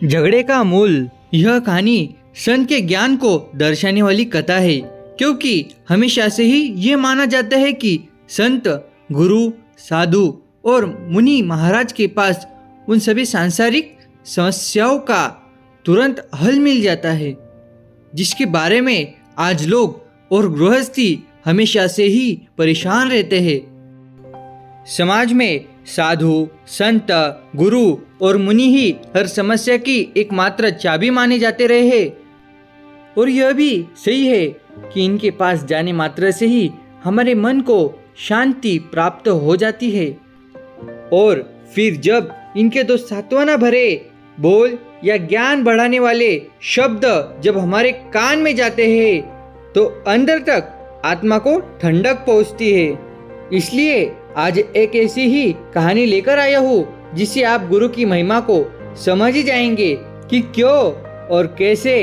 झगड़े का मूल। यह कहानी संत के ज्ञान को दर्शाने वाली कथा है, क्योंकि हमेशा से ही ये माना जाता है कि संत, गुरु, साधु और मुनि महाराज के पास उन सभी सांसारिक समस्याओं का तुरंत हल मिल जाता है, जिसके बारे में आज लोग और गृहस्थी हमेशा से ही परेशान रहते हैं। समाज में साधु, संत, गुरु और मुनि ही हर समस्या की एकमात्र चाबी माने जाते रहे हैं। और यह भी सही है कि इनके पास जाने मात्र से ही हमारे मन को शांति प्राप्त हो जाती है। और फिर जब इनके दो सांत्वना भरे बोल या ज्ञान बढ़ाने वाले शब्द जब हमारे कान में जाते हैं तो अंदर तक आत्मा को ठंडक पहुंचती है। इसलिए आज एक ऐसी ही कहानी लेकर आया हूँ जिससे आप गुरु की महिमा को समझ ही जाएंगे कि क्यों और कैसे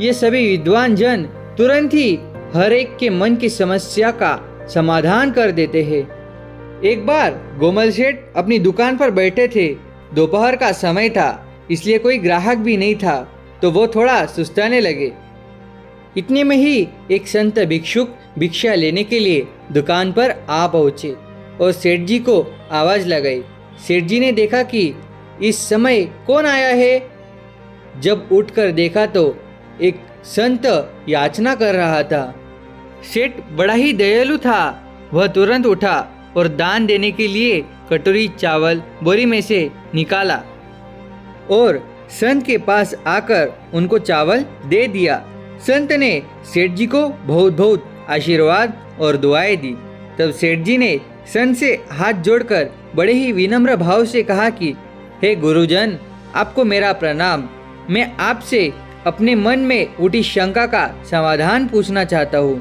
ये सभी विद्वान जन तुरंत ही हर एक के मन की समस्या का समाधान कर देते हैं। एक बार गोमल सेठ अपनी दुकान पर बैठे थे। दोपहर का समय था, इसलिए कोई ग्राहक भी नहीं था, तो वो थोड़ा सुस्ताने लगे। इतने में ही एक संत भिक्षुक भिक्षा लेने के लिए दुकान पर आ पहुंचे और सेठ जी को आवाज लगाई। सेठ जी ने देखा कि इस समय कौन आया है। जब उठकर देखा तो एक संत याचना कर रहा था। सेठ बड़ा ही दयालु था। वह तुरंत उठा और दान देने के लिए कटोरी चावल बोरी में से निकाला और संत के पास आकर उनको चावल दे दिया। संत ने सेठ जी को बहुत बहुत आशीर्वाद और दुआएं दी। तब सेठ जी ने संत से हाथ जोड़कर बड़े ही विनम्र भाव से कहा कि हे गुरुजन, आपको मेरा प्रणाम। मैं आपसे अपने मन में उठी शंका का समाधान पूछना चाहता हूँ।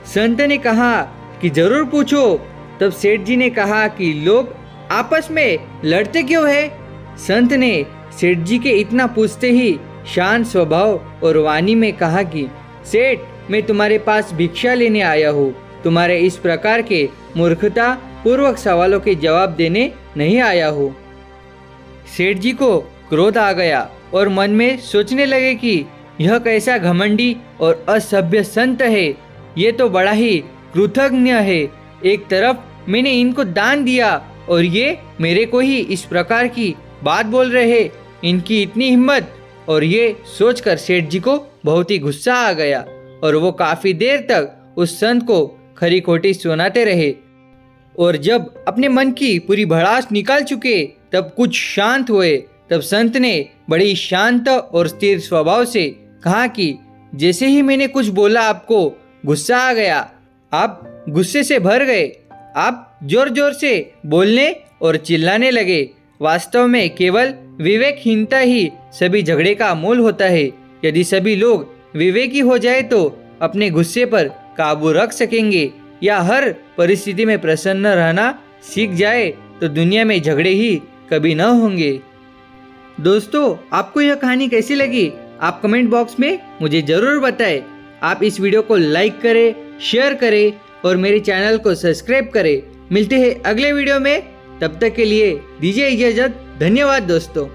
संत ने कहा कि जरूर पूछो। तब सेठ जी ने कहा कि लोग आपस में लड़ते क्यों है? संत ने सेठ जी के इतना पूछते ही शांत स्वभाव और वाणी में कहा कि सेठ, मैं तुम्हारे पास भिक्षा लेने आया हूँ। तुम्हारे इस प्रकार के मूर्खता पूर्वक सवालों के जवाब देने नहीं आया हूँ। सेठ जी को क्रोध आ गया और मन में सोचने लगे कि यह कैसा घमंडी और असभ्य संत है। ये तो बड़ा ही कृतज्ञ है। एक तरफ मैंने इनको दान दिया और ये मेरे को ही इस प्रकार की बात बोल रहे हैं। इनकी इतनी हिम्मत। और ये सोचकर सेठ जी को बहुत ही गुस्सा आ गया और वो काफी देर तक उस संत को खरी खोटी सुनाते रहे। और जब अपने मन की पूरी भड़ास निकाल चुके तब कुछ शांत हुए। तब संत ने बड़ी शांत और स्थिर स्वभाव से कहा कि जैसे ही मैंने कुछ बोला आपको गुस्सा आ गया, आप गुस्से से भर गए, आप जोर जोर से बोलने और चिल्लाने लगे। वास्तव में केवल विवेकहीनता ही सभी झगड़े का मूल होता है। यदि सभी लोग विवेकी हो जाए तो अपने गुस्से पर काबू रख सकेंगे या हर परिस्थिति में प्रसन्न रहना सीख जाए तो दुनिया में झगड़े ही कभी न होंगे। दोस्तों, आपको यह कहानी कैसी लगी? आप कमेंट बॉक्स में मुझे जरूर बताएं। आप इस वीडियो को लाइक करें, शेयर करें और मेरे चैनल को सब्सक्राइब करें। मिलते हैं अगले वीडियो में। तब तक के लिए दीजिए इजाजत। धन्यवाद दोस्तों।